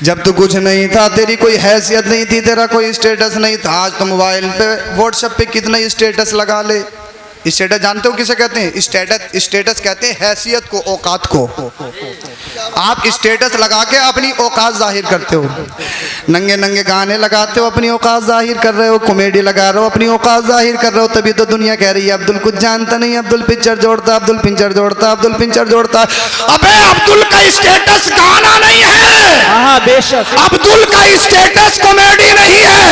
जब तो कुछ नहीं था, तेरी कोई हैसियत नहीं थी, तेरा कोई स्टेटस नहीं था, आज तो मोबाइल पे व्हाट्सएप पे कितना स्टेटस लगा ले। स्टेटस जानते हो किसे कहते हैं? स्टेटस कहते हैं हैसियत को, औकात को। आप स्टेटस लगा के अपनी औकात जाहिर करते हो, नंगे नंगे गाने लगाते हो, अपनी औकात जाहिर कर रहे हो, कॉमेडी लगा रहे हो, अपनी औकात जाहिर कर रहे हो। तभी तो दुनिया कह रही है अब्दुल कुछ जानता नहीं, अब्दुल पिक्चर जोड़ता, अब्दुल पिक्चर जोड़ता, अब्दुल पिक्चर जोड़ता। अबे अब्दुल का स्टेटस गाना नहीं है। हाँ बेशक। अब्दुल का स्टेटस कॉमेडी नहीं है।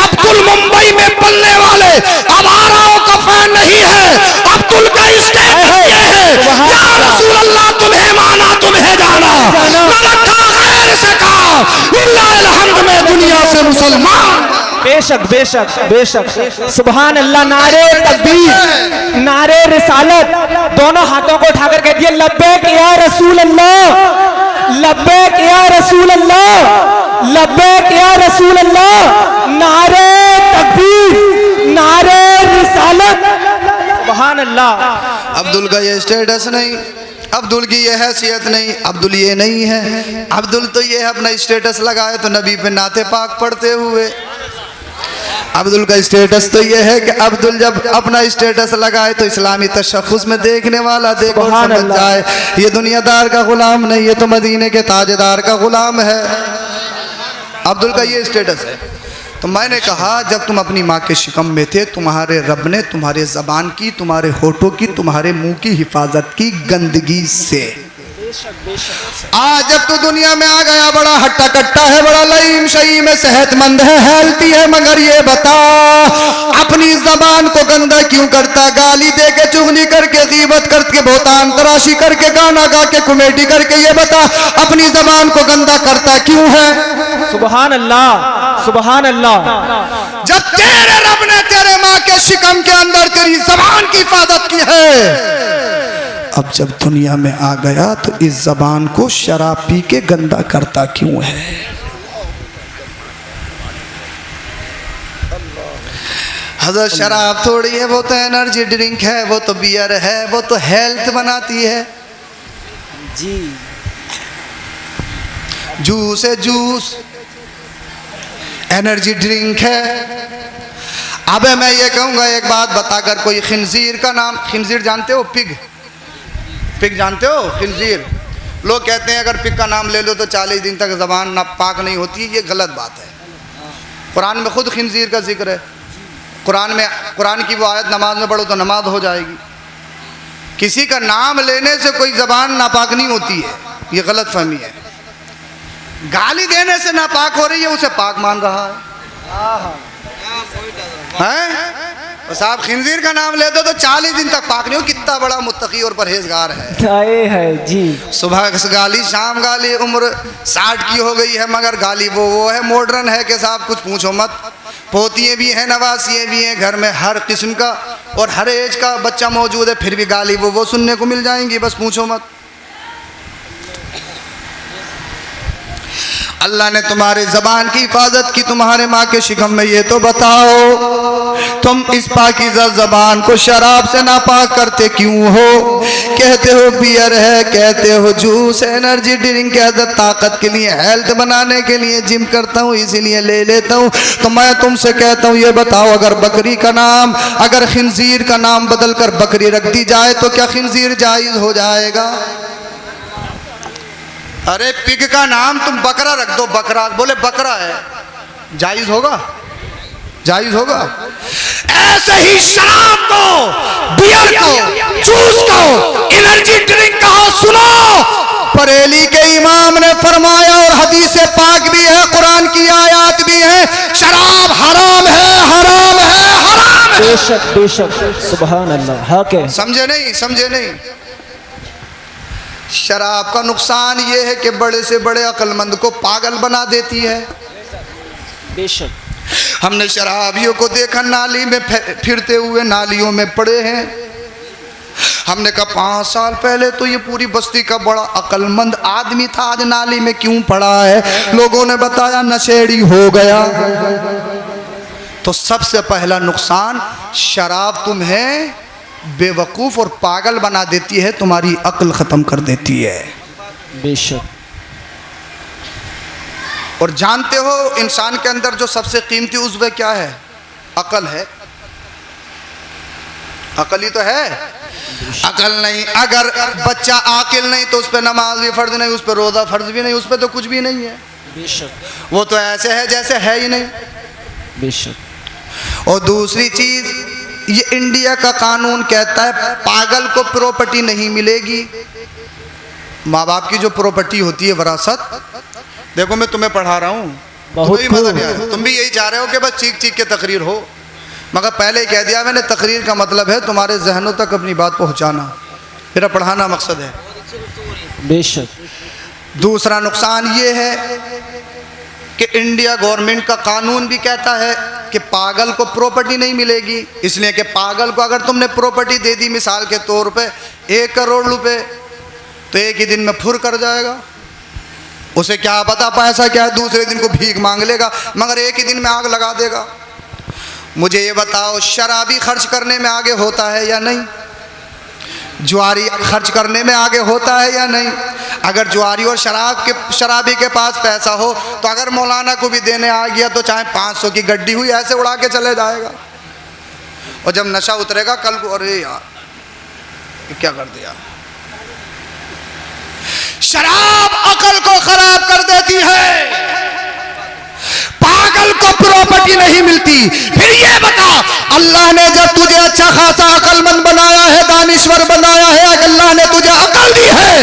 अब्दुल मुंबई में पलने वाले आवाराओं का फैन नहीं है। अब्दुल का स्टेटस ये है, या रसूल अल्लाह तुम्हें माना तुम्हें जाना, न रखा गैर से कहा, लिल्लाहिल हम्द में दुनिया से मुसलमान। बेशक बेशक बेशक, सुभान अल्लाह। नारे तकबीर, नारे रिसालत, दोनों हाथों को उठाकर कह दिया लब्बैक या रसूल अल्लाह, लब्बैक या रसूल अल्लाह, लब्बैक या रसूल अल्लाह। नारे तकबीर, नारे रिसालत, सुभान अल्लाह। अब्दुल का ये स्टेटस नहीं, अब्दुल की ये हैसियत नहीं, अब्दुल ये नहीं है। अब्दुल तो ये अपना स्टेटस लगाए तो नबी पे नाते पाक पढ़ते हुए। अब्दुल का स्टेटस तो ये है कि अब्दुल जब अपना स्टेटस लगाए तो इस्लामी तशख़्ख़ुस में देखने वाला देखो समझ जाए ये दुनियादार का गुलाम नहीं, ये तो मदीने के ताजदार का गुलाम है। अब्दुल का ये स्टेटस है। तो मैंने कहा जब तुम अपनी माँ के शिकम में थे, तुम्हारे रब ने तुम्हारे ज़बान की, तुम्हारे होठों की, तुम्हारे मुंह की हिफाजत की गंदगी से। आज जब तू दुनिया में आ गया, बड़ा हट्टा कट्टा है, बड़ा लईम शईम है, सेहतमंद है, हेल्थी है, मगर ये बता अपनी जबान को गंदा क्यों करता? गाली दे के, चुगली करके, गीबत करके, बहुतान तराशी करके, गाना गा के, कॉमेडी करके, ये बता अपनी जबान को गंदा करता क्यों है? सुभान अल्लाह, सुभान अल्लाह। जब तेरे रब ने तेरे माँ के शिकम के अंदर तेरी जबान की हिफाजत की है, अब जब दुनिया में आ गया तो इस जबान को शराब पी के गंदा करता क्यों है? हज़रत शराब थोड़ी है, वो तो एनर्जी ड्रिंक है, वो तो बियर है, वो तो हेल्थ बनाती है जी। जूस है, जूस एनर्जी ड्रिंक है। अब मैं ये कहूँगा, एक बात बताकर कोई खिंजीर का नाम, खिंजीर जानते हो? पिग, पिग जानते हो? खिंजीर। लोग कहते हैं अगर पिग का नाम ले लो तो 40 दिन तक ज़बान नापाक नहीं होती। ये गलत बात है। कुरान में खुद खिंजीर का जिक्र है। कुरान की वो आयत नमाज में पढ़ो तो नमाज हो जाएगी। किसी का नाम लेने से कोई ज़बान नापाक नहीं होती है, ये गलत फहमी है। गाली देने से नापाक हो रही है, उसे पाक मान रहा है। बस आप खिंजीर का नाम ले दो तो 40 दिन तक पाक नहीं हो। कितना बड़ा मुत्तकी और परहेजगार है जी। सुबह गाली, शाम गाली, उम्र 60 की हो गई है मगर गाली वो है, मॉडर्न है कि साहब कुछ पूछो मत। पोतियाँ भी हैं, नवासियाँ भी हैं, घर में हर किस्म का और हर एज का बच्चा मौजूद है, फिर भी गाली वो सुनने को मिल जाएंगी, बस पूछो मत। अल्लाह ने तुम्हारे ज़बान की हिफाजत की, तुम्हारे माँ के शिकम में। ये तो बताओ तुम इस पाकीज़ा ज़बान को शराब से नापाक करते क्यों हो? कहते हो बियर है, कहते हो जूस, एनर्जी ड्रिंक है, ताकत के लिए, हेल्थ बनाने के लिए, जिम करता हूँ इसीलिए ले लेता हूँ। तो मैं तुमसे कहता हूँ ये बताओ, अगर बकरी का नाम, अगर खिंजीर का नाम बदल कर बकरी रख दी जाए तो क्या खिंजीर जायज़ हो जाएगा? अरे पिग का नाम तुम बकरा रख दो, बकरा बोले बकरा है, जायज होगा? जायज होगा? ऐसे ही शराब को, बियर को, जूस को, एनर्जी ड्रिंक को सुनो। बरेली के इमाम ने फरमाया और हदीस पाक भी है, कुरान की आयत भी है, शराब हराम है, हराम है, हराम है। बेशक बेशक, सुभान अल्लाह। हाँ के समझे नहीं? समझे नहीं? शराब का नुकसान ये है कि बड़े से बड़े अक्लमंद को पागल बना देती है। बेशक। हमने शराबियों को देखा नाली में फिरते हुए, नालियों में पड़े हैं। हमने कहा 5 साल पहले तो ये पूरी बस्ती का बड़ा अक्लमंद आदमी था, आज नाली में क्यों पड़ा है? लोगों ने बताया नशेड़ी हो गया। तो सबसे पहला नुकसान, शराब तुम्हें बेवकूफ़ और पागल बना देती है, तुम्हारी अक्ल ख़त्म कर देती है। बेशक। और जानते हो इंसान के अंदर जो सबसे कीमती उज़्व क्या है? अकल है। अकल ही तो है। अकल नहीं, अगर बच्चा आकिल नहीं तो उस पर नमाज भी फर्ज नहीं, उस पर रोज़ा फर्ज भी नहीं, उस पर तो कुछ भी नहीं है। बेशक वो तो ऐसे है जैसे है ही नहीं। बेशक। और दूसरी चीज, ये इंडिया का कानून कहता है पागल को प्रॉपर्टी नहीं मिलेगी। माँ बाप की जो प्रॉपर्टी होती है विरासत, देखो मैं तुम्हें पढ़ा रहा हूँ, तुम्हें भी मजा नहीं आया, तुम भी यही चाह रहे हो कि बस चीख चीख के तकरीर हो, मगर पहले ही कह दिया मैंने, तकरीर का मतलब है तुम्हारे जहनों तक अपनी बात पहुँचाना, मेरा पढ़ाना मकसद है। बेशक। दूसरा नुकसान ये है कि इंडिया गवर्नमेंट का कानून भी कहता है कि पागल को प्रॉपर्टी नहीं मिलेगी, इसलिए कि पागल को अगर तुमने प्रॉपर्टी दे दी मिसाल के तौर पे 1 करोड़ रुपए, तो एक ही दिन में फुर कर जाएगा। उसे क्या पता पैसा क्या है, दूसरे दिन को भीख मांग लेगा, मगर एक ही दिन में आग लगा देगा। मुझे ये बताओ, शराबी खर्च करने में आगे होता है या नहीं? जुआरी खर्च करने में आगे होता है या नहीं? अगर जुआरी और शराबी के पास पैसा हो तो अगर मौलाना को भी देने आ गया तो चाहे 500 की गड्डी हुई ऐसे उड़ा के चले जाएगा। और जब नशा उतरेगा कल को, अरे यार ये क्या कर दिया। शराब अकल को खराब कर देती है, पागल को प्रॉपर्टी नहीं मिलती। फिर ये बता, अल्लाह ने जब तुझे अच्छा खासा अकलमंद बनाया है, दानिश्वर बनाया है, अल्लाह ने तुझे अकल दी है,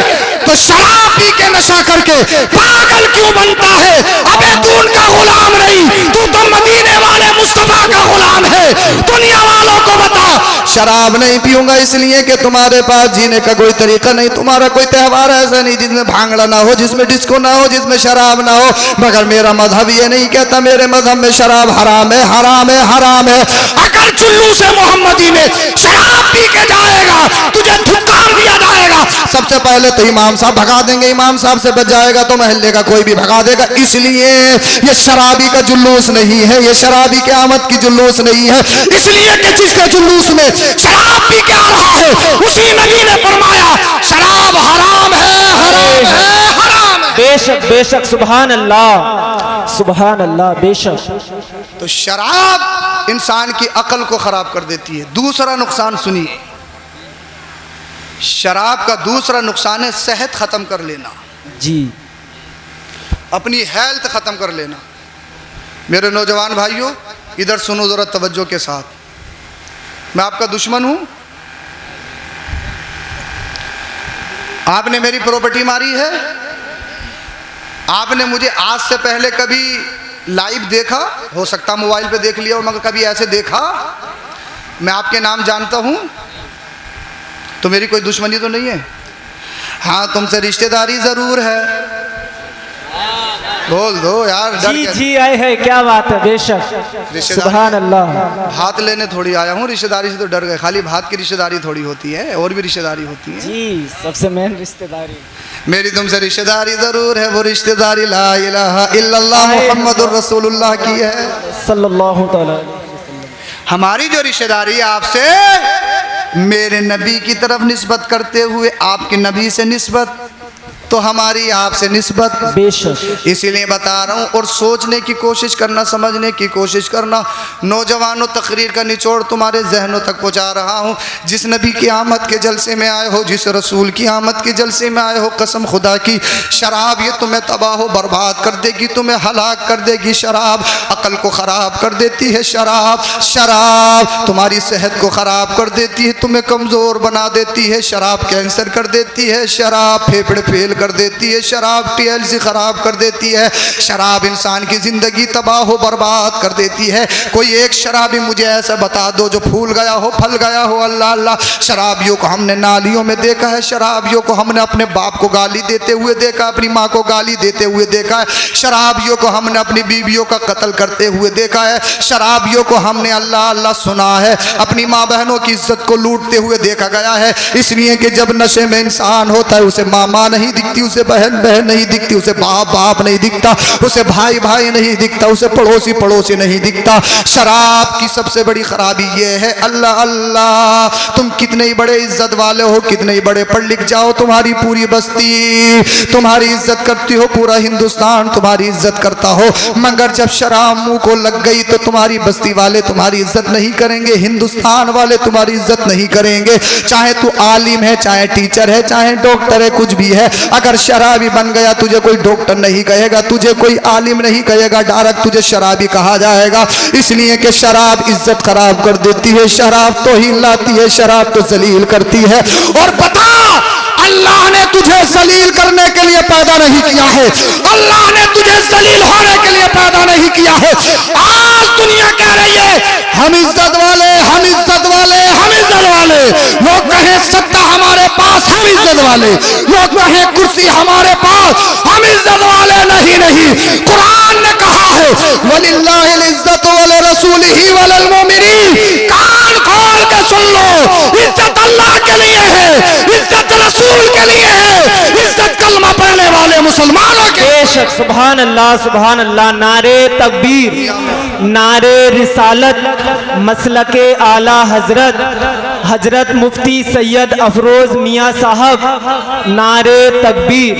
तो शराब पी के नशा करके पागल क्यों बनता है? अबे तू उनका गुलाम नहीं, तू तो मदीने वाले मुस्तफा का गुलाम है। दुनिया वालों को बता, शराब नहीं पीऊंगा इसलिए कि तुम्हारे पास जीने का कोई तरीका नहीं, तुम्हारा कोई त्यौहार ऐसा नहीं जिसमें भांगड़ा ना हो, जिसमें डिस्को ना हो, जिसमें शराब ना हो। मगर मेरा मजहब ये नहीं कहता, मेरे मजहब में शराब हराम है, हराम है, हराम है। अगर जुल्लू से मोहम्मदी में शराब पी के जाएगा, तुझे धुकाम दिया जाएगा। सबसे पहले तो इमाम साहब भगा देंगे, इमाम साहब से बच जाएगा तो मोहल्ले का कोई भी भगा देगा। इसलिए ये शराबी का जुलूस नहीं है, ये शराबी के आमद की जुलूस नहीं है, इसलिए कि जिसके जुलूस में शराब पी के आ रहा है, उसी नबी ने फरमाया शराब हराम है, हराम है, हराम है। बेशक बेशक, सुभान अल्लाह, सुभान अल्लाह, बेशक। तो शराब इंसान की अकल को खराब कर देती है। दूसरा नुकसान सुनिए, शराब का दूसरा नुकसान है सेहत खत्म कर लेना जी, अपनी हेल्थ खत्म कर लेना। मेरे नौजवान भाइयों इधर सुनो जरा तवज्जो के साथ, मैं आपका दुश्मन हूं, आपने मेरी प्रॉपर्टी मारी है, आपने मुझे आज से पहले कभी लाइव देखा, हो सकता मोबाइल पे देख लिया हो, मगर कभी ऐसे देखा, मैं आपके नाम जानता हूं, तो मेरी कोई दुश्मनी तो नहीं है। हाँ, तुमसे रिश्तेदारी जरूर है, बोल दो यार, डर जी के। जी आए है, क्या बात है, बेशक, सुभान अल्लाह। भात लेने थोड़ी आया हूँ, रिश्तेदारी से तो डर गए, खाली भात की रिश्तेदारी थोड़ी होती है, और भी रिश्तेदारी होती है। जी, सबसे मेन रिश्तेदारी मेरी तुमसे रिश्तेदारी जरूर है, वो रिश्तेदारी ला इलाहा इल्लल्लाह मुहम्मदुर रसूलुल्लाह की है, सल्लल्लाहु तआला अलैहि वसल्लम। हमारी जो रिश्तेदारी है आपसे, मेरे नबी की तरफ निस्बत करते हुए आपके नबी से निस्बत, तो हमारी आपसे निस्बत, बेशक। इसीलिए बता रहा हूँ। और सोचने की कोशिश करना, समझने की कोशिश करना। नौजवानों, तकरीर का निचोड़ तुम्हारे जहनों तक पहुँचा रहा हूँ। जिस नबी की आमद के जलसे में आए हो, जिस रसूल की आमद के जलसे में आए हो, कसम खुदा की, शराब ये तुम्हें तबाह व बर्बाद कर देगी, तुम्हें हलाक कर देगी। शराब अकल को ख़राब कर देती है, शराब तुम्हारी सेहत को ख़राब कर देती है, तुम्हें कमज़ोर बना देती है। शराब कैंसर कर देती है, शराब फेफड़े फेल कर देती है, शराब टीएलसी खराब कर देती है, शराब इंसान की जिंदगी तबाह हो बर्बाद कर देती है। कोई एक शराबी मुझे ऐसा बता दो जो फूल गया हो, फल गया हो। अल्लाह अल्लाह, शराबियों को हमने नालियों में देखा है, शराबियों को हमने अपने बाप को गाली देते हुए देखा, अपनी माँ को गाली देते हुए देखा है, शराबियों को हमने अपनी बीवियों का कत्ल करते हुए देखा है, शराबियों को हमने अल्लाह अल्लाह सुना है, अपनी माँ बहनों की इज्जत को लूटते हुए देखा गया है। इसलिए कि जब नशे में इंसान होता है उसे माँ नहीं दिखती दिखती, उसे बहन बहन नहीं दिखती, उसे बाप बाप नहीं दिखता, उसे भाई भाई नहीं दिखता, उसे पड़ोसी पड़ोसी नहीं दिखता। शराब की सबसे बड़ी खराबी ये है, अल्लाह अल्लाह, तुम कितने ही बड़े इज्जत वाले हो, कितने ही बड़े पढ़ लिख जाओ, तुम्हारी पूरी बस्ती तुम्हारी इज्जत करती हो, पूरा हिंदुस्तान तुम्हारी इज्जत करता हो, मगर जब शराब मुंह को लग गई तो तुम्हारी बस्ती वाले तुम्हारी इज्जत नहीं करेंगे, हिंदुस्तान वाले तुम्हारी इज्जत नहीं करेंगे। चाहे तू आलिम है, चाहे टीचर है, चाहे डॉक्टर है, कुछ भी है, अगर शराबी बन गया तुझे कोई डॉक्टर नहीं कहेगा, तुझे कोई आलिम नहीं कहेगा, डायरेक्ट तुझे शराबी कहा जाएगा। इसलिए कि शराब इज्जत खराब कर देती है, शराब तो ही लाती है, शराब तो जलील करती है। और बता, अल्लाह ने तुझे जलील करने के लिए पैदा नहीं किया है, अल्लाह ने तुझे जलील होने के लिए पैदा नहीं किया है। आज दुनिया कह रही है हम इज्जत वाले, हम इज्जत वाले, हम इज्जत वाले। लोग कहें सत्ता हमारे पास, हम इज्जत वाले। लोग कहें कुर्सी हमारे पास, हम इज्जत वाले नहीं। नहीं, कुरान ने कहा है वलिल्लाहिल इज्जत वल रसूलिही वल मुमिनीन। कान खोल के सुन लो, इज्जत अल्लाह के लिए है, इज्जत रसूल के लिए है, इज्जत कलमा पढ़ने वाले मुसलमानों के। बेशक, सुभान अल्लाह, सुभान अल्लाह। नारे तकबीर, नारे रिसालत, मसलके आला हजरत मुफ्ती सैयद अफरोज मियाँ साहब, नारे तकबीर।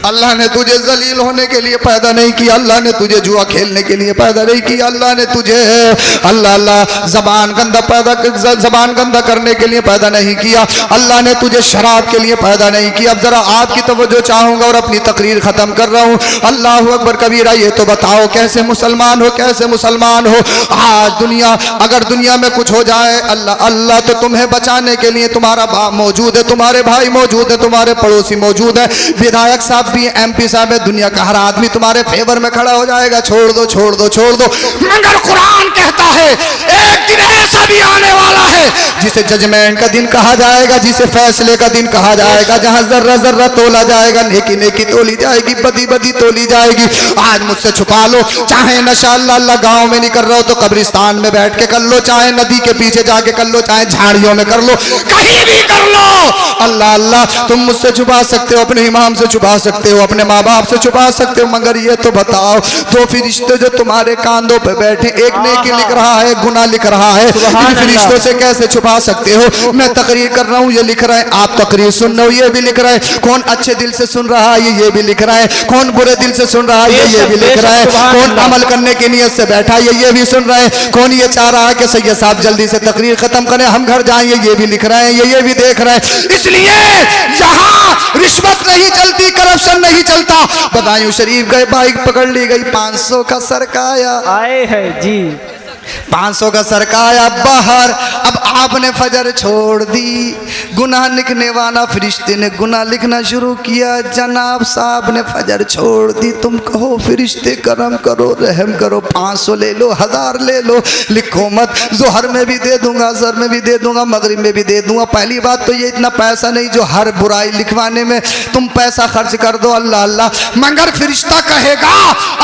अल्लाह ने तुझे जलील होने के लिए पैदा नहीं किया, अल्लाह ने तुझे जुआ खेलने के लिए पैदा नहीं किया, अल्लाह ने तुझे अल्लाह अल्लाह जबान गंदा करने के लिए पैदा नहीं किया, अल्लाह ने तुझे शराब के लिए पैदा नहीं किया। अब जरा आपकी तवज्जो चाहूंगा और अपनी तकरीर खत्म कर रहा हूँ। अल्लाह अकबर कबीरा, ये तो बताओ कैसे मुसलमान हो, कैसे मुसलमान हो। आज दुनिया, अगर दुनिया में कुछ हो जाए, अल्लाह अल्लाह तो तुम्हें बचाने के लिए तुम्हारा बाप मौजूद है, तुम्हारे भाई मौजूद है, तुम्हारे पड़ोसी मौजूद है, विधायक साहब भी, MP साहब है, दुनिया का हर आदमी तुम्हारे फेवर में खड़ा हो जाएगा, छोड़ दो छोड़ दो छोड़ दो। मगर कुरान कहता है एक दिन ऐसा भी आने वाला है जिसे जजमेंट का दिन कहा जाएगा, जिसे फैसले का दिन कहा जाएगा, जहां जर्रा जर्रा तोला जाएगा, नेकी नेकी तोली जाएगी, बदी बदी तोली जाएगी। आज मुझसे छुपा लो, चाहे नशा अल्लाह अल्लाह गाँव में नहीं कर रहा हो तो कब्रिस्तान में बैठ के कर लो, चाहे नदी के पीछे जाके कर लो, चाहे झाड़ियों में कर लो, कहीं भी कर लो। अल्लाह अल्लाह, तुम मुझसे छुपा सकते हो, अपने इमाम से छुपा सकते हो, अपने माँ बाप से छुपा सकते हो, मगर ये तो बताओ, दो फरिश्ते जो तुम्हारे कांधों पे बैठे, एक नेकी लिख रहा है, गुनाह लिख रहा है, इन फरिश्तों से कैसे छुपा सकते हो? मैं तकरीर कर रहा हूँ, ये लिख रहा है, आप तकरीर सुन रहे हो, ये भी लिख रहा है। कौन अच्छे दिल से सुन रहा है, ये भी लिख रहा है। कौन बुरे दिल से सुन रहा है, ये भी लिख रहा है। कौन अमल करने की नीयत से बैठा है, ये भी सुन रहा है। कौन ये चाह रहा है कि सैयद साहब जल्दी से तकरीर खत्म करें, हम घर जाएं, ये भी लिख रहा है, ये भी देख रहा है। इसलिए यहाँ रिश्वत नहीं चलती, करप्शन नहीं चलता। बदायूं शरीफ गए, बाइक पकड़ ली गई, 500 का सरकाया आए है जी, 500 का सरकाया बाहर। अब आपने फजर छोड़ दी, गुनाह लिखने वाला फरिश्ते ने गुनाह लिखना शुरू किया। जनाब साहब ने फजर छोड़ दी, तुम कहो फरिश्ते करम करो, रहम करो, 500 ले लो, 1000 ले लो, लिखो मत। जोहर में भी दे दूंगा, असर में भी दे दूंगा, मगरिब में भी दे दूंगा। पहली बात तो ये इतना पैसा नहीं जो हर बुराई लिखवाने में तुम पैसा खर्च कर दो, अल्लाह अल्लाह। मगर फरिश्ता कहेगा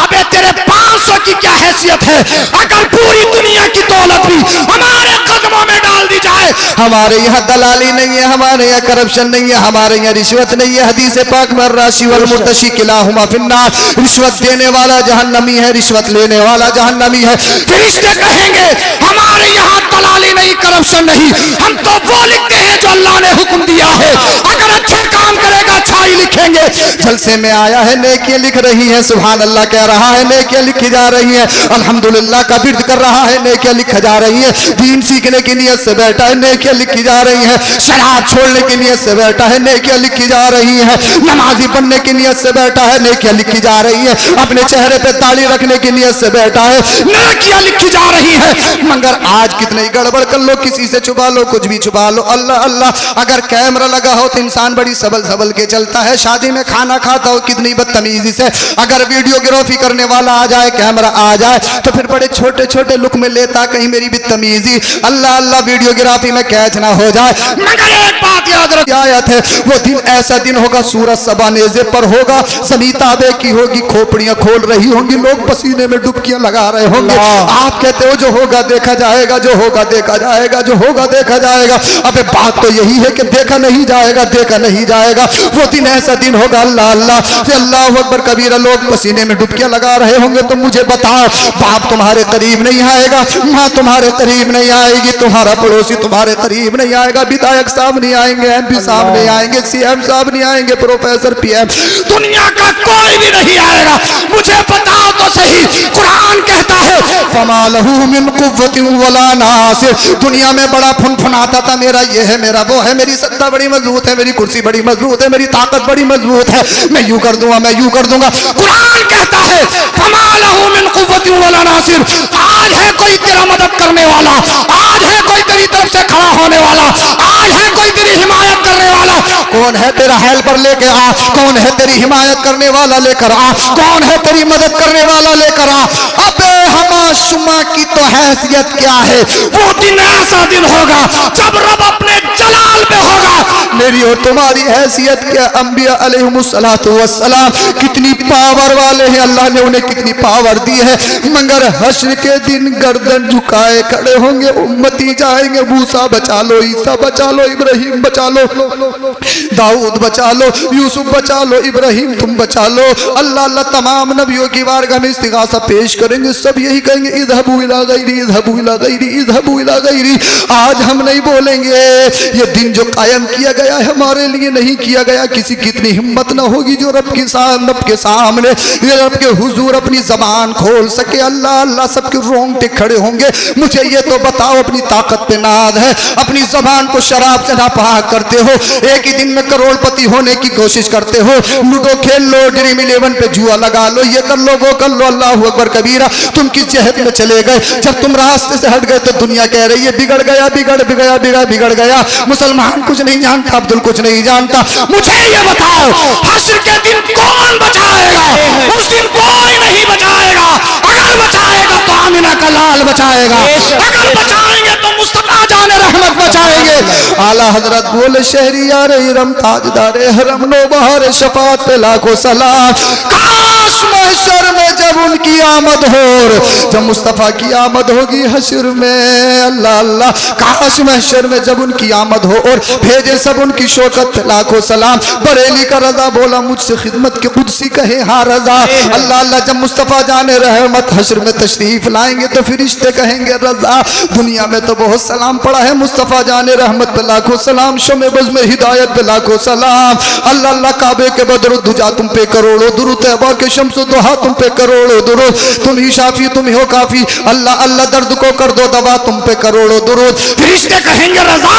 अबे तेरे 500 की क्या हैसियत है, अगर पूरी दुनिया की दौलत भी हमारे कदमों में डाल दी जाए। हमारे यहाँ दलाली नहीं है, हमारे यहाँ करप्शन नहीं है, हमारे यहाँ रिश्वत नहीं है। हदीस पाक में राशि वल मुर्तशी किलाहुमा फिन्नार, रिश्वत देने वाला जहन्नमी है, रिश्वत लेने वाला जहन्नमी है। फरिश्ते कहेंगे हमारे यहाँ दलाली नहीं, करप्शन नहीं, हम तो वो लिखते हैं जो अल्लाह ने हुक्म दिया है। अगर अच्छे काम करेगा अच्छा ही लिखेंगे। जलसे में आया है, नेकियां लिख रही है, सुभान अल्लाह कह रहा है, नेकियां लिखी जा रही है, अल्हम्दुलिल्लाह का विर्द कर रहा है, नेकियां लिखा जा रही है। दीन सीखने की नियत से बैठा है, नेकियां लिखी जा रही है। शराब छोड़ने की नियत से बैठा है, नेकियां लिखी जा रही है। नमाजी बनने की नियत से बैठा है, नेकियां लिखी जा रही है। अपने चेहरे पे ताली रखने की नियत से बैठा है, नेकियां लिखी जा रही है। मगर आज कितने गड़बड़ कर लो, किसी से छुपा लो, कुछ भी छुपा लो, अल्लाह अल्लाह। अगर कैमरा लगा हो तो इंसान बड़ी सबल सबल के चलता है, शादी में खाना खाता हो कितनी बदतमीजी से। अगर वीडियोग्राफी करने वाला आ जाए, कैमरा आ जाए, तो फिर बड़े छोटे छोटे लुक में लेता, कहीं मेरी बदतमीजी, अल्लाह अल्लाह, वीडियोग्राफी में कैच ना हो जाए। मगर एक बात याद रख, आयत है, वो दिन ऐसा दिन होगा, सूरज सबा नेज़े पर होगा, ज़मीन ताबे की होगी, खोपड़ियां खोल रही होंगी, लोग पसीने में डुबकियां लगा रहे होंगे। आप कहते हो जो होगा देखा जाएगा, जो होगा होगा देखा जाएगा, जो होगा देखा जाएगा। अबे बात तो यही है कि देखा नहीं जाएगा, देखा नहीं जाएगा। वो दिन ऐसा दिन होगा अल्लाह अल्लाह से अल्लाह अकबर कबीरा, लोग पसीने में डुबकियां लगा रहे होंगे। तो मुझे बताओ, बाप तुम्हारे करीब नहीं आएगा, माँ तुम्हारे करीब नहीं आएगी, तुम्हारा पड़ोसी तुम्हारे करीब नहीं आएगा, विधायक साहब नहीं आएंगे, MP साहब नहीं आएंगे, CM साहब नहीं आएंगे, प्रोफेसर PM, दुनिया का कोई भी नहीं आएगा। मुझे बताओ तो सही, कुरान कहता है फमा लहू मिन कुव्वतिन वला नासिर, दुनिया में बड़ा फुनफुनाता था, मेरा ये है, मेरा वो है, मेरी सत्ता बड़ी मजबूत है, मेरी कुर्सी बड़ी मजबूत है, मेरी ताकत बड़ी मजबूत है, मैं यूं कर दूंगा, मैं यूं कर दूंगा। कुरान कहता है फमा लहू मिन कुव्वतिन वला नासिर, आज है कोई तेरा मदद करने वाला, आज है कोई तेरी तरफ से खड़ा होने वाला, आज है कोई तेरी हिमायत करने वाला। कौन है तेरा हेल्पर लेके आ, कौन है तेरी हिमायत करने वाला लेकर आ, कौन है तेरी मदद करने वाला लेकर आ। अबे हमा शुमा की तो हैसियत क्या है, वो दिन ऐसा दिन होगा जब रब अपने जलाल में होगा। मेरी और तुम्हारी हैसियत क्या, अंबिया अलैहिमुस्सलातु वस्सलाम कितनी पावर वाले हैं, अल्लाह ने उन्हें कितनी पावर दी है, मगर हश्र के दिन गर्दन झुकाए खड़े होंगे, उम्मती जाएंगे, मूसा बचा लो, ईसा बचा लो, इब्राहिम बचा लो, दाऊद बचा लो, यूसुफ बचा लो, इब्राहिम तुम बचा लो। अल्लाह अल्लाह तमाम नबियों की बारगाह में इस्तिगासा पेश करेंगे, सब यही कहेंगे इज़हबू इला गैरी, इज़हबू इला गैरी, इज़हबू इला गैरी। आज हम नहीं बोलेंगे, ये दिन जो कायम किया गया है हमारे लिए नहीं किया गया। किसी की इतनी हिम्मत ना होगी जो रब के सामने ये रब के हुजूर अपनी जबान खोल सके। अल्लाह अल्लाह सबके रोंगटे खड़े होंगे। मुझे ये तो बताओ, अपनी ताकत पे नाज है, अपनी जबान को शराब से नापाक करते हो, एक ही दिन में करोड़पति होने की कोशिश करते हो, लूडो खेल लो, ड्रीम 11 पे जुआ लगा लो, ये कर लो, वो कर लो, अल्लाह अकबर कबीरा। तुम किस जहत में चले गए? जब तुम रास्ते से हट गए तो दुनिया कह रही है बिगड़ गया, बिगड़ गया, बिगड़ गया। मुसलमान कुछ नहीं जानता, अब्दुल कुछ नहीं जानता। मुझे ये बताओ, हश्र के दिन कौन बचाएगा? उस दिन कोई नहीं बचाएगा। अगर बचाएगा तो आमिना का लाल बचाएगा, अगर बचाएंगे तो मुस्तफा जाने रहमत बचाएंगे। आला हजरत बोले शहरियार इरम ताजदार हरम नो बहार शफात पे लाखों सलाम। काश महशर में जब उनकी आमद हो, जब मुस्तफा की आमद होगी हश्र में, अल्लाह अल्लाह, काश महशर में जब उनकी आमद हो और भेजे सब उनकी शौकत पे लाखों सलाम। बरेली का रजा बोला मुझसे खिदमत के कुदसी कहे हाँ रजा। अल्लाह अल्लाह, जब मुस्तफा जाने रहमत हश्र में तशरीफ लाएंगे तो फिरिश्ते कहेंगे रजा। दुनिया में तो बहुत सलाम पड़ा है, मुस्तफा जाने रहमत पे लाखों सलाम, शमे बज़ में हिदायत पे लाखों सलाम। अल्लाह अल्लाह, काबे के बदरुद दुजा तुम पे करोड़ों दुरूद, तैबा के शम्सो दुहा तुम पे करोड़ों दुरूद, तुम ही शाफी तुम ही हो काफी। अल्लाह अल्लाह, दर्द को कर दो दवा तुम पे करोड़ों दुरूद। फिरिश्ते कहेंगे रजा,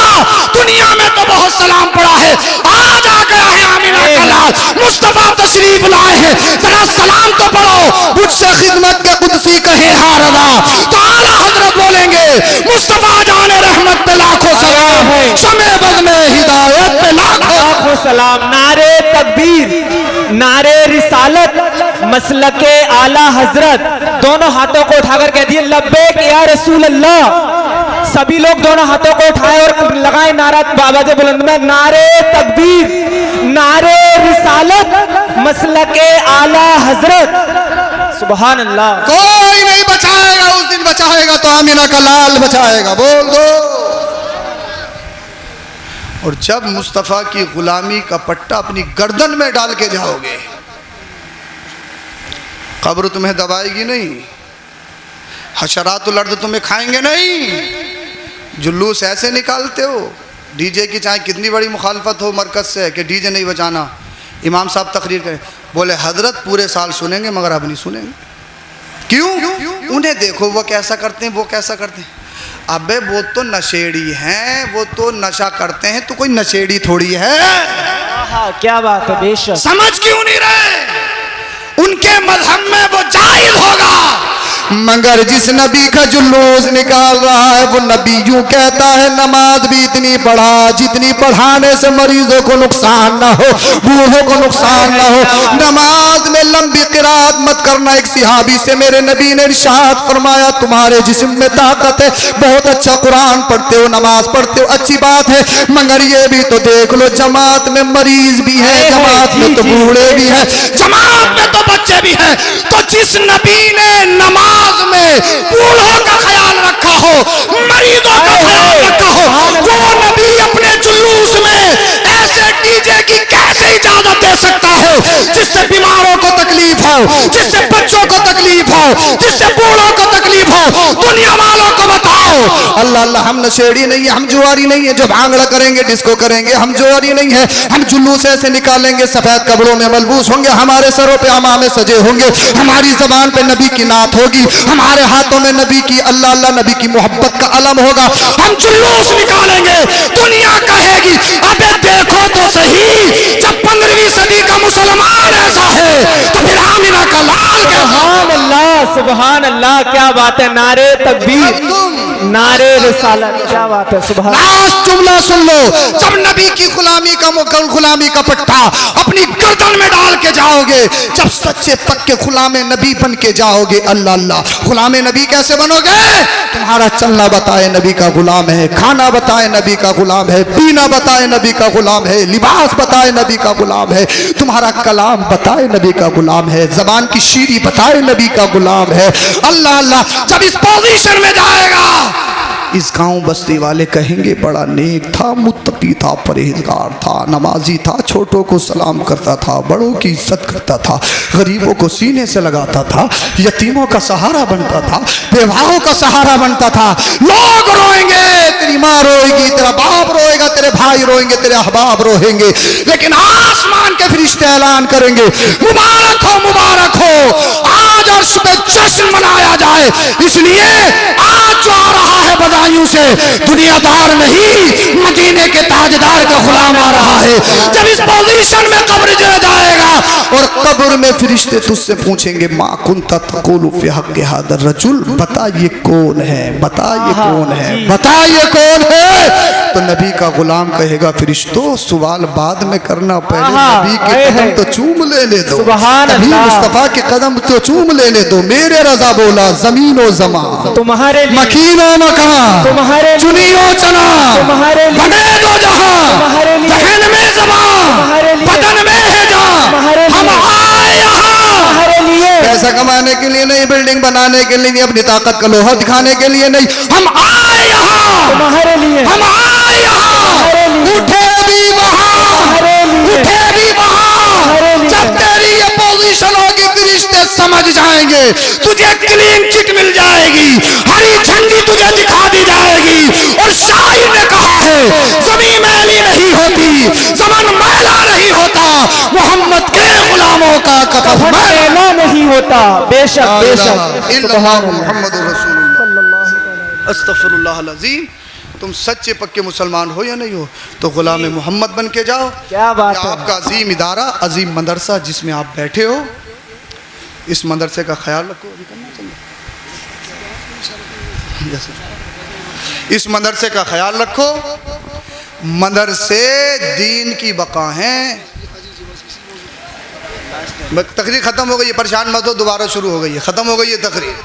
दुनिया में तो बहुत सलाम पड़ा है, आज आ गया है आमिना का लाल, मुस्तफा तशरीफ लाए हैं, जरा सलाम तो पढ़ो। मुझसे खिदमत के कुदसी कहे हाँ रजा। तो आला हजरत बोलेंगे मुस्तफा जाने रहमत पे लाखों सलाम, शमे बज़ में हिदायत पे लाखों सलाम। नारे तकबीर, नारे रिसालत, मसलके आला हजरत, दोनों हाथों को उठाकर कह दिए लब्बैक या रसूल अल्लाह। सभी लोग दोनों हाथों को उठाए और लगाए नारा बाबा जे बुलंद में, नारे तकबीर, नारे रिसालत, मसलके आला हजरत। सुभान अल्लाह। कोई नहीं बचाएगा, उस दिन बचाएगा तो आमिना का लाल बचाएगा। बोल दो। और जब मुस्तफा की गुलामी का पट्टा अपनी गर्दन में डाल के जाओगे, कब्र तुम्हें दबाएगी नहीं, हशरातुल अर्द तुम्हें खाएंगे नहीं। जुलूस ऐसे निकालते हो, डीजे की चाहे कितनी बड़ी मुखालफत हो मरकज से कि डीजे नहीं बजाना, इमाम साहब तकरीर करें, बोले हजरत पूरे साल सुनेंगे मगर अब नहीं सुनेंगे। क्यों? उन्हें देखो वो कैसा करते हैं, वो कैसा करते हैं। अबे वो तो नशेड़ी हैं, वो तो नशा करते हैं, तो कोई नशेड़ी थोड़ी है। क्या बात है, बेशक। समझ क्यों नहीं रहे? उनके मजहब में वो जायज होगा, मगर जिस नबी का जुलूस निकाल रहा है वो नबी यूं कहता है नमाज भी इतनी पढ़ा जितनी पढ़ाने से मरीजों को नुकसान ना हो, बूढ़ों को नुकसान ना हो। नमाज में लंबी किरात मत करना। एक सिहाबी से मेरे नबी ने इरशाद फरमाया तुम्हारे जिस्म में ताकत है, बहुत अच्छा कुरान पढ़ते हो, नमाज पढ़ते हो, अच्छी बात है, मगर ये भी तो देख लो जमात में मरीज भी है, जमात में तो बूढ़े भी है, जमात में तो बच्चे नबी है। तो जिस नबी ने नमाज में बूढ़ों का ख्याल रखा हो, मरीजों का ख्याल रखा हो, वो नबी अपने जुलूस में ऐसे डीजे की कैसे इजाजत दे सकता है जिससे बीमारों को तकलीफ हो, जिससे बच्चों को तकलीफ हो, जिससे बूढ़ों को तकलीफ हो? दुनिया वालों को बताओ। अल्लाह अल्लाह, हम नशेड़ी नहीं है, हम जुआरी नहीं है जो भांगड़ा करेंगे, डिस्को करेंगे। हम जुआरी नहीं है, हम जुलूस ऐसे निकालेंगे, सफेद कपड़ों में मलबूस होंगे, हमारे सरों पे अमामे सजे होंगे, हमारी जबान पे नबी की नात होगी, हमारे हाथों में नबी की अल्लाह अल्लाह नबी की मोहब्बत का अलम होगा। हम जुलूस निकालेंगे, दुनिया कहेगी अबे देखो तो सही, जब 15वीं सदी का मुसलमान ऐसा है तो फिर आमिना का लाल क्या? सुभान अल्लाह, सुभान अल्लाह, क्या बात है। नारे तकबीर, नारे रिसालत, क्या बात है। सुभान लास्ट जुमला सुन लो, जब नबी की गुलामी का पट्टा अपनी गर्दन में डाल के जाओगे, जब सच्चे पक्के गुलामे नबी बन के जाओगे, अल्लाह अल्लाह, गुलामे नबी कैसे बनोगे? तुम्हारा चलना बताए नबी का गुलाम है, खाना बताए नबी का गुलाम है, पीना बताए नबी का गुलाम है, लिबास बताए नबी का गुलाम है, तुम्हारा कलाम बताए नबी का गुलाम है, जबान की शीरी बताए नबी का गुलाम है। अल्लाह अल्लाह, जब इस पोजीशन में जाएगा, इस गांव बस्ती वाले कहेंगे बड़ा नेक था, मुत्तकी था, परहेजगार था, नमाजी था, छोटों को सलाम करता था, बड़ों की इज्जत करता था, गरीबों को सीने से लगाता था, यतीमों का सहारा बनता था, बेवाहों का सहारा बनता था। लोग रोएंगे, तेरी माँ रोएगी, तेरा बाप रोएगा, तेरे भाई रोएंगे, तेरे अहबाब रोएंगे, लेकिन आसमान के फरिश्ते ऐलान करेंगे मुबारक हो, मुबारक हो, आज अर्श पे जश्न मनाया जाए। इसलिए आज जो आ रहा है बधाइयों से, दुनियादार नहीं, मदीने के ताजदार का गुलाम आ रहा है। जब इस पोजीशन में कब्र जो जाएगा और कब्र में फरिश्ते तुझसे पूछेंगे माँ कुंता तक़ूलु फी हक़्क़ि हाज़ा रजुल, बता ये कौन है, बता ये कौन है, बता ये कौन है? तो नबी का गुलाम कहेगा फरिश्तों सवाल बाद में करना, पहले नबी के कदम तो चूम लेने दो, नबी मुस्तफा के कदम तो चूम लेने दो। मेरे रजा बोला जमीनो जमा तुम्हारे लिए, मकीनो मकान तुम्हारे लिए, चुनियो चना तुम्हारे लिए, बने दो जहां, तुम्हारे लिए, दहन में जबान, तुम्हारे लिए, बदन में है जान, तुम्हारे लिए, हम आए यहाँ तुम्हारे लिए, पैसा कमाने के लिए नहीं, बिल्डिंग बनाने के लिए नहीं, अपनी ताकत का लोहा दिखाने के लिए नहीं, हम आए यहाँ तुम्हारे लिए, हम आए यहाँ, उठे भी वहाँ, उठे भी वहाँ। जब तेरी ये पोजीशन होगी फरिश्ते समझ जाएंगे, तुझे क्लीन चिट मिल जाएगी, हरी झंडी तुझे दिखा दी जाएगी। और शायर ने कहा है जमीन मैली नहीं होती, ज़मान मैला नहीं होता, मोहम्मद के गुलामों का कफन मैला नहीं होता। बेशक बेशक, सुभान मोहम्मद रसूलुल्लाह, अस्तगफिरुल्लाह अज़ीम। तुम सच्चे पक्के मुसलमान हो या नहीं हो तो गुलाम मोहम्मद बन के जाओ। क्या बात है। आपका अजीम इदारा, अजीम मदरसा जिसमें आप बैठे हो, इस मदरसे का ख्याल रखो। अभी करना चाहिए। इस मदरसे का ख्याल रखो। मदरसे दीन की बका हैं। तकरीर खत्म हो गई है, परेशान मत हो, दोबारा शुरू हो गई है, खत्म हो गई है तकरीर।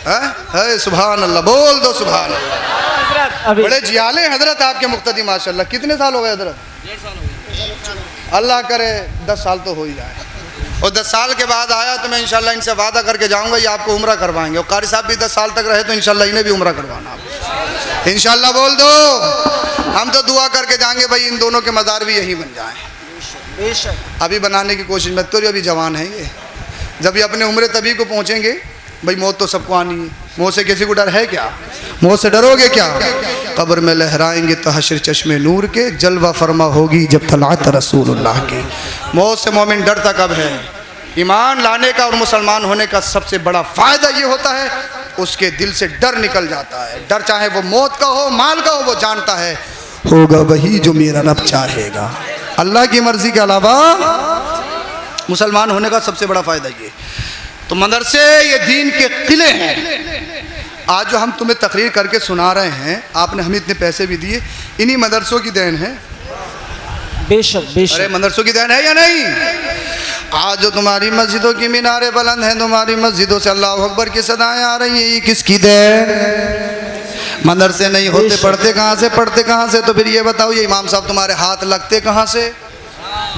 है सुभान अल्लाह, बोल दो सुभान अल्लाह। बड़े जियाले हजरत आपके मुक्तदी माशाल्लाह। कितने साल हो गए हजरत? 1.5 साल हो गए। अल्लाह करे 10 साल तो हो ही जाए। और 10 साल के बाद आया तो मैं इंशाल्लाह इनसे वादा करके जाऊंगा ये आपको उम्रा करवाएंगे। और कारी साहब भी 10 साल तक रहे तो इंशाल्लाह इन्हें भी उम्रा करवाना आप इंशाल्लाह। बोल दो। हम तो दुआ करके जाएंगे भाई इन दोनों के मज़ार भी यही बन जाएं। अभी बनाने की कोशिश मत करो, अभी जवान है ये। जब ये अपने उम्र तभी को पहुँचेंगे, भाई मौत तो सबको आनी है, मौत से किसी को डर है क्या? मौत से डरोगे क्या? कब्र में लहराएंगे तो हश्र चश्मे नूर के, जलवा फरमा होगी जब तलात रसूलुल्लाह की। मौत से मोमिन डरता कब है? ईमान लाने का और मुसलमान होने का सबसे बड़ा फ़ायदा ये होता है उसके दिल से डर निकल जाता है। डर चाहे वो मौत का हो, माल का हो, वो जानता है होगा वही जो मेरा रब चाहेगा। अल्लाह की मर्ज़ी के अलावा मुसलमान होने का सबसे बड़ा फ़ायदा ये। तो मदरसे ये दीन के किले हैं। आज जो हम तुम्हें तकरीर करके सुना रहे हैं, आपने हमें इतने पैसे भी दिए, इन्हीं मदरसों की देन है। बेशक बेशक। अरे मदरसों की देन है या नहीं? आज जो तुम्हारी मस्जिदों की मीनारे बुलंद हैं, तुम्हारी मस्जिदों से अल्लाह अकबर की सदाएं आ रही हैं, ये किसकी देन? मदरसे नहीं होते, पढ़ते कहाँ से? पढ़ते कहाँ से? तो फिर ये बताओ, ये इमाम साहब तुम्हारे हाथ लगते कहाँ से?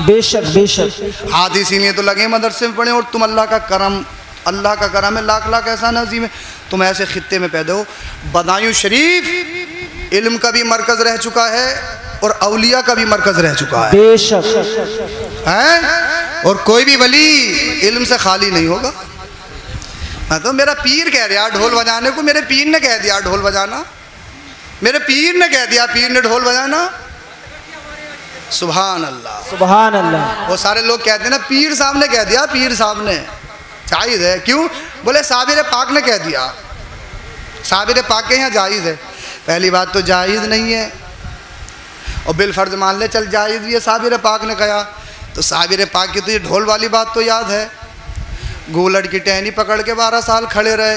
बेशक बेशक। हाथ इसीलिए तो लगे मदरसे में पढ़े। और तुम अल्लाह का करम है, लाख लाख एहसान अज़ीम है। तुम ऐसे खित्ते में पैदा हो। बदायूं शरीफ इल्म का भी मरकज़ रह चुका है और औलिया का भी मरकज़ रह चुका है। बेशक हैं? और कोई भी वली इल्म से खाली नहीं होगा। मैं तो मेरा पीर कह रहा ढोल बजाने को, मेरे पीर ने कह दिया ढोल बजाना, मेरे पीर ने कह दिया, पीर ने ढोल बजाना। सुभान अल्लाह सुभान अल्लाह। वो सारे लोग कहते हैं ना पीर साहब ने कह दिया, पीर साहब ने। जायज़ है। क्यों? बोले साबिर पाक ने कह दिया। साबिर पाक के यहाँ जायज़ है। पहली बात तो जायज़ नहीं है, और बिलफर्ज मान ले चल जायज़ भी है, साबिर पाक ने कहा। तो साबिर पाक की तो ये ढोल वाली बात तो याद है। गोलड़ की टहनी पकड़ के 12 साल खड़े रहे,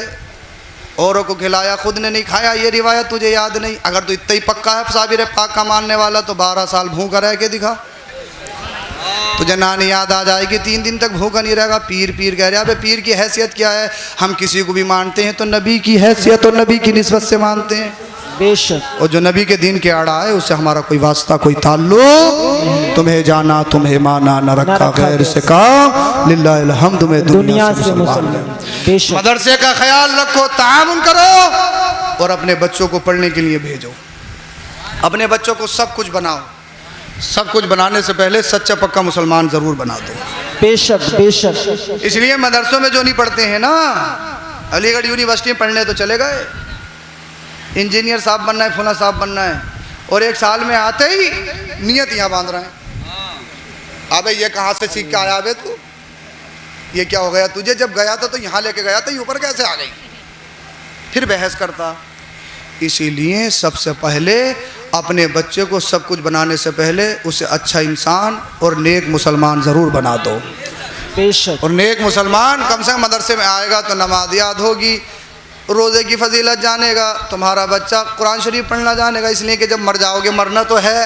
औरों को खिलाया, खुद ने नहीं खाया। ये रिवायत तुझे याद नहीं? अगर तो इतना ही पक्का है साबिर पाक का मानने वाला, तो 12 साल भूखा रह के दिखा। तुझे नानी याद आ जाएगी, 3 दिन तक भूखा नहीं रहेगा। पीर पीर कह रहे हैं। अबे पीर की हैसियत क्या है? हम किसी को भी मानते हैं तो नबी की हैसियत और नबी की निस्बत से मानते हैं। बेशक। और जो नबी के दीन के आड़ा है उससे हमारा कोई वास्ता, कोई ताल्लुक। तुम्हें जाना तुम्हें माना, न रखा गैर से कहा, लिल्लाहिल हम्द में दुनिया से मुसलमान। बेशक। मदरसे का ख्याल रखो, ताउन करो और अपने बच्चों को पढ़ने के लिए भेजो। अपने बच्चों को सब कुछ बनाओ। सब कुछ बनाने से पहले सच्चा पक्का मुसलमान ज़रूर बना दो। बेशक बेशक। इसलिए मदरसों में जो नहीं पढ़ते हैं ना, अलीगढ़ यूनिवर्सिटी में पढ़ने तो चले गए, इंजीनियर साहब बनना है, फुला साहब बनना है, और 1 साल में आते ही नियत यहाँ बांध रहे हैं। अबे ये कहाँ से सीख के आया? अबे तू ये क्या हो गया तुझे? जब गया था तो यहाँ लेके गया था, ये ऊपर कैसे आ गई? फिर बहस करता। इसीलिए सबसे पहले अपने बच्चे को सब कुछ बनाने से पहले उसे अच्छा इंसान और नेक मुसलमान ज़रूर बना दो। बेशक। और नेक मुसलमान कम से कम मदरसे में आएगा तो नमाज याद होगी, रोज़े की फजीलत जानेगा, तुम्हारा बच्चा कुरान शरीफ पढ़ना जानेगा। इसलिए कि जब मर जाओगे, मरना तो है,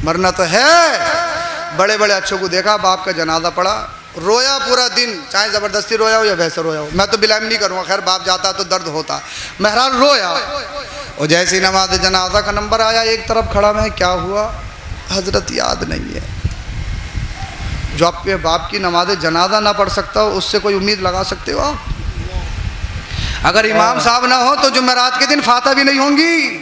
मरना तो है। बड़े बड़े अच्छों को देखा, बाप का जनाजा पड़ा, रोया पूरा दिन, चाहे ज़बरदस्ती रोया हो या वैसे रोया हो। मैं तो बिलाम नहीं करूँगा, खैर बाप जाता तो दर्द होता, महरान रोया। और जैसे ही नमाज जनाजा का नंबर आया, एक तरफ खड़ा मैं, क्या हुआ हजरत याद नहीं है। जो आपके बाप की नमाज जनाजा ना पढ़ सकता हो, उससे कोई उम्मीद लगा सकते हो आप? अगर इमाम साहब ना हो तो जुमेरात के दिन फाता भी नहीं होंगी।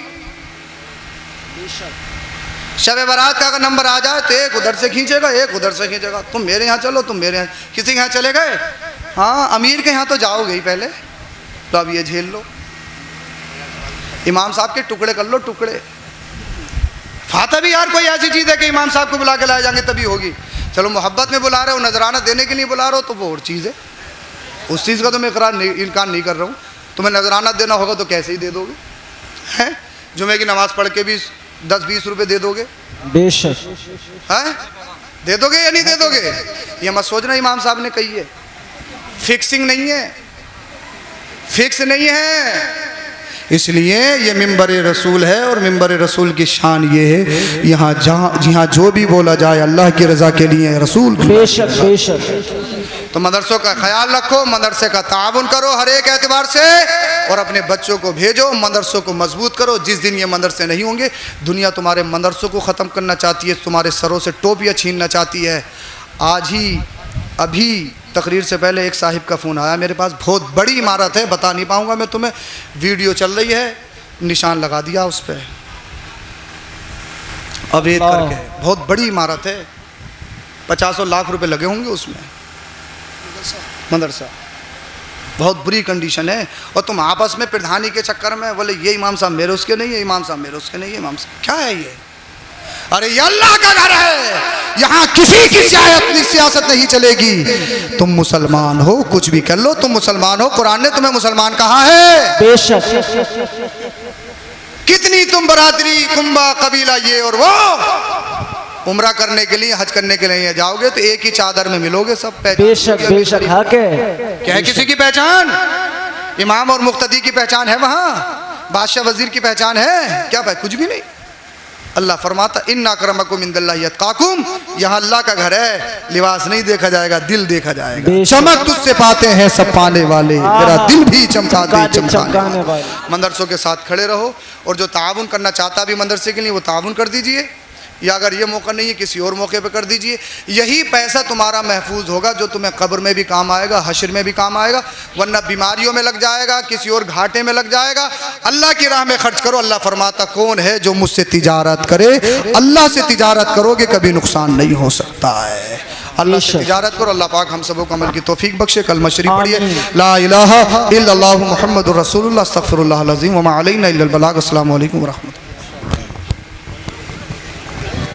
शब बारात का अगर नंबर आ जाए तो एक उधर से खींचेगा, एक उधर से खींचेगा। तुम मेरे यहाँ चलो, तुम मेरे यहाँ, किसी के यहाँ चले गए, हाँ अमीर के यहाँ तो जाओगे ही पहले, तो अब ये झेल लो। इमाम साहब के टुकड़े कर लो, टुकड़े। फाता भी यार कोई ऐसी चीज़ है कि इमाम साहब को बुला के लाए जाएंगे तभी होगी। चलो मोहब्बत में बुला रहे हो, नजराना देने के लिए बुला रहे हो, तो वो और चीज़ है। उस चीज़ का तो मैं इनकार नहीं कर रहा हूँ। तुम्हें नजराना देना होगा तो कैसे ही दे दोगे? हैं? जुमे की नमाज़ पढ़ के भी 10-20 रुपये दे दोगे? बेशक। हैं? दे दोगे या नहीं दे दोगे? ये मत सोचना इमाम साहब ने कही है, फिक्सिंग नहीं है, फिक्स नहीं है। इसलिए ये मिंबर रसूल है, और मिंबर रसूल की शान ये है, यहाँ जहाँ जो भी बोला जाए अल्लाह की रज़ा के लिए, रसूल। बेशक बेशक। तो मदरसों का ख्याल रखो, मदरसे का ताउन करो हर एक एतबार से, और अपने बच्चों को भेजो, मदरसों को मजबूत करो। जिस दिन ये मदरसे नहीं होंगे, दुनिया तुम्हारे मदरसों को ख़त्म करना चाहती है, तुम्हारे सरों से टोपियाँ छीनना चाहती है। आज ही अभी तकरीर से पहले एक साहिब का फ़ोन आया मेरे पास, बहुत बड़ी इमारत है, बता नहीं पाऊँगा मैं तुम्हें, वीडियो चल रही है, निशान लगा दिया उस पर अवैध करके। बहुत बड़ी इमारत है, 50 लाख रुपए लगे होंगे उसमें, मदरसा। बहुत बुरी कंडीशन है। और तुम आपस में प्रधानी के चक्कर में बोले ये इमाम साहब मेरे उसके नहीं है, इमाम साहब मेरे उसके नहीं है, इमाम साहब क्या है ये? अरे ये अल्लाह का घर है, यहाँ किसी की सियासत नहीं चलेगी। तुम मुसलमान हो, कुछ भी कर लो, तुम मुसलमान हो, कुरान ने तुम्हें मुसलमान कहा है। बेशक। कितनी तुम बरादरी, कुंबा, कबीला, ये और वो, उम्रा करने के लिए, हज करने के लिए जाओगे तो एक ही चादर में मिलोगे सब। बेशक बेशक। हक है। क्या है किसी की पहचान? इमाम और मुक्तदी की पहचान है वहाँ, बादशाह वजीर की पहचान है क्या? भाई कुछ भी नहीं। अल्लाह फरमाता इन्ना अक्रमकुम इंदल्लाहि अत्काकुम, यहाँ अल्लाह का घर है, लिबास नहीं देखा जाएगा, दिल देखा जाएगा। चमक तुझसे पाते हैं सब पाने वाले, मेरा दिल भी चमका दे चमकाने वाले। मदरसों के साथ खड़े रहो, और जो ताउन करना चाहता भी मदरसे के लिए वो ताउन कर दीजिए। या अगर ये मौका नहीं है किसी और मौके पे कर दीजिए। यही पैसा तुम्हारा महफूज होगा जो तुम्हें कब्र में भी काम आएगा, हश्र में भी काम आएगा, वरना बीमारियों में लग जाएगा, किसी और घाटे में लग जाएगा। अल्लाह की राह में खर्च करो। अल्लाह फरमाता कौन है जो मुझसे तिजारत करे, अल्लाह से तिजारत करोगे कभी नुकसान नहीं हो सकता है। अल्लाह से तिजारत करो। अल्लाह पाक हम सबों को अमल की तौफीक बख्शे। कलमा शरीफ पढ़िए, ला इलाहा इल्लल्लाहु मुहम्मदुर रसूलुल्लाह अस्तगफिरुल्लाह अल अज़ीम व मा अलैना इल्लल बलाग। अस्सलामु अलैकुम व रहमतुल्लाह।